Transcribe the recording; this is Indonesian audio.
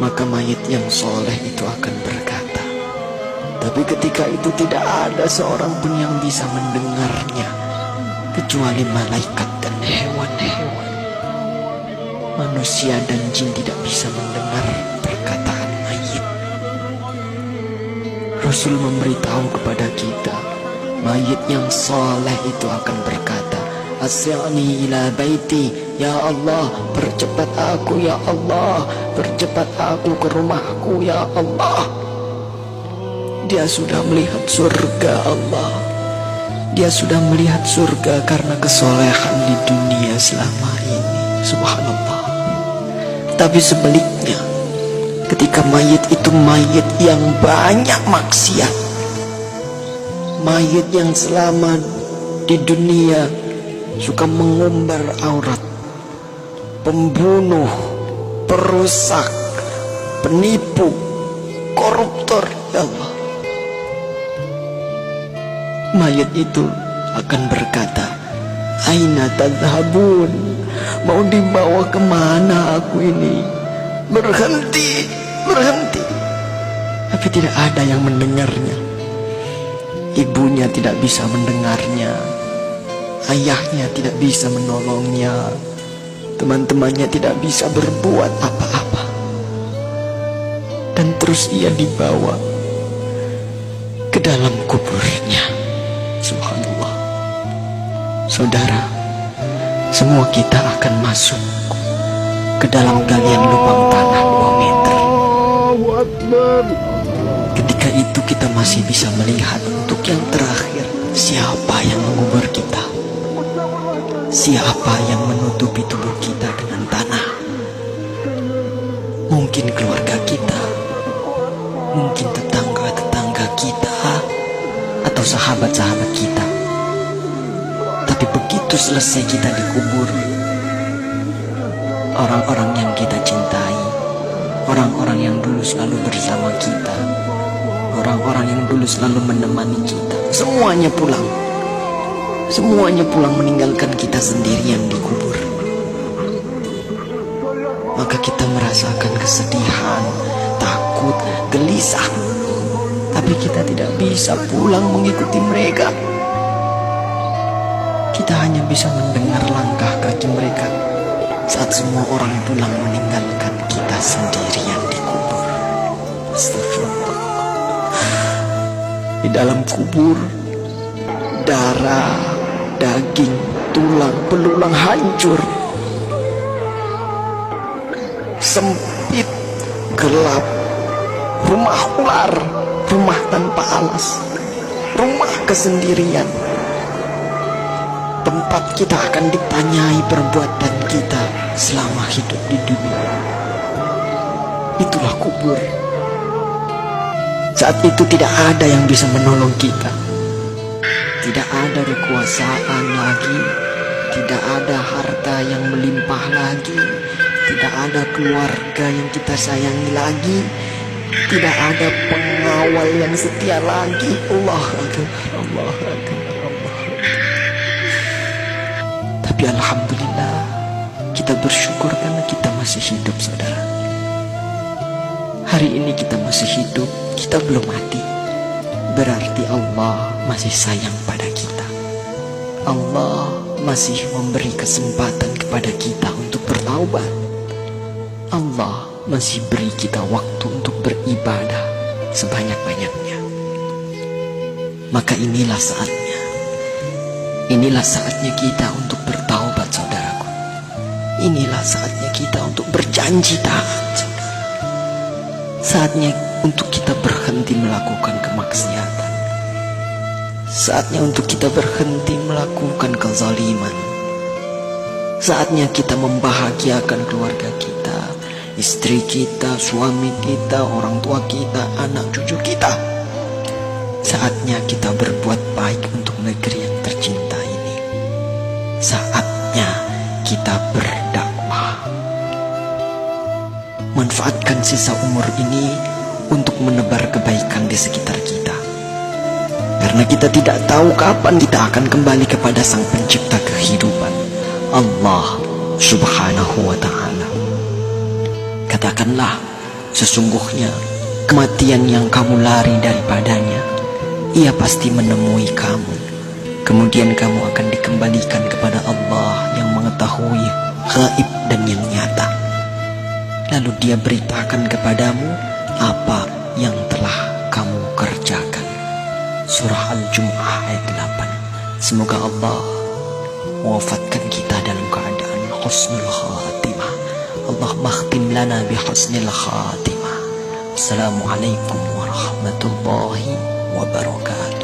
maka mayit yang soleh itu akan berkata. Tapi ketika itu tidak ada seorang pun yang bisa mendengarnya, kecuali malaikat dan hewan-hewan. Manusia dan jin tidak bisa mendengar perkataan mayit. Rasul memberitahu kepada kita, mayit yang soleh itu akan berkata, Asri'ni ila baiti, ya Allah, percepat aku ya Allah, percepat aku ke rumahku ya Allah. Dia sudah melihat surga Allah. Dia sudah melihat surga karena kesolehan di dunia selama ini. Subhanallah. Tapi sebaliknya, ketika mayit itu mayit yang banyak maksiat, mayit yang selama di dunia suka mengumbar aurat, pembunuh, perusak, penipu, koruptor, ya Allah, mayit itu akan berkata, Aina tadhabun, mau dibawa kemana aku ini? Berhenti, berhenti. Tapi tidak ada yang mendengarnya. Ibunya tidak bisa mendengarnya, ayahnya tidak bisa menolongnya, teman-temannya tidak bisa berbuat apa-apa. Dan terus ia dibawa ke dalam kuburnya. Subhanallah. Saudara, semua kita akan masuk ke dalam galian lubang tanah 2 meter. Ketika itu kita masih bisa melihat untuk yang terakhir, siapa yang mengubur kita, siapa yang menutupi tubuh kita dengan tanah. Mungkin keluarga kita, mungkin tetangga-tetangga kita, atau sahabat-sahabat kita. Tapi begitu selesai kita dikubur, orang-orang yang kita cintai, orang-orang yang dulu selalu bersama kita, orang-orang yang dulu selalu menemani kita, semuanya pulang. Semuanya pulang meninggalkan kita sendirian di kubur. Maka kita merasakan kesedihan, takut, gelisah. Tapi kita tidak bisa pulang mengikuti mereka. Kita hanya bisa mendengar langkah kaki mereka saat semua orang pulang meninggalkan kita sendirian di kubur. Astagfirullah. Di dalam kubur, darah, daging, tulang, belulang hancur. Sempit, gelap, rumah ular, rumah tanpa alas, rumah kesendirian. Tempat kita akan ditanyai perbuatan kita selama hidup di dunia. Itulah kubur. Saat itu tidak ada yang bisa menolong kita. Tidak ada kekuasaan lagi, tidak ada harta yang melimpah lagi, tidak ada keluarga yang kita sayangi lagi, tidak ada pengawal yang setia lagi. Allah Akbar, Allah Akbar, Allah Akbar. Tapi alhamdulillah, kita bersyukur karena kita masih hidup, saudara. Hari ini kita masih hidup, kita belum mati. Berarti Allah masih sayang pada kita. Allah masih memberi kesempatan kepada kita untuk bertaubat. Allah masih beri kita waktu untuk beribadah sebanyak-banyaknya. Maka inilah saatnya. Inilah saatnya kita untuk bertaubat, saudaraku. Inilah saatnya kita untuk berjanji taat, saudara. Saatnya untuk kita berhenti melakukan kemaksiatan. Saatnya untuk kita berhenti melakukan kezaliman. Saatnya kita membahagiakan keluarga kita, istri kita, suami kita, orang tua kita, anak cucu kita. Saatnya kita berbuat baik untuk negeri yang tercinta ini. Saatnya kita berdakwah. Manfaatkan sisa umur ini untuk menebar kebaikan di sekitar kita. Karena kita tidak tahu kapan kita akan kembali kepada Sang Pencipta kehidupan, Allah Subhanahu wa ta'ala. Katakanlah, Sesungguhnya kematian yang kamu lari daripadanya, ia pasti menemui kamu. Kemudian kamu akan dikembalikan kepada Allah yang mengetahui gaib dan yang nyata. Lalu dia beritakan kepadamu apa yang telah kamu kerjakan. Surah Al-Jum'ah ayat 8. Semoga Allah mewafatkan kita dalam keadaan husnul khatimah. Allahumma khtim lana bi husnil khatimah. Assalamualaikum warahmatullahi wabarakatuh.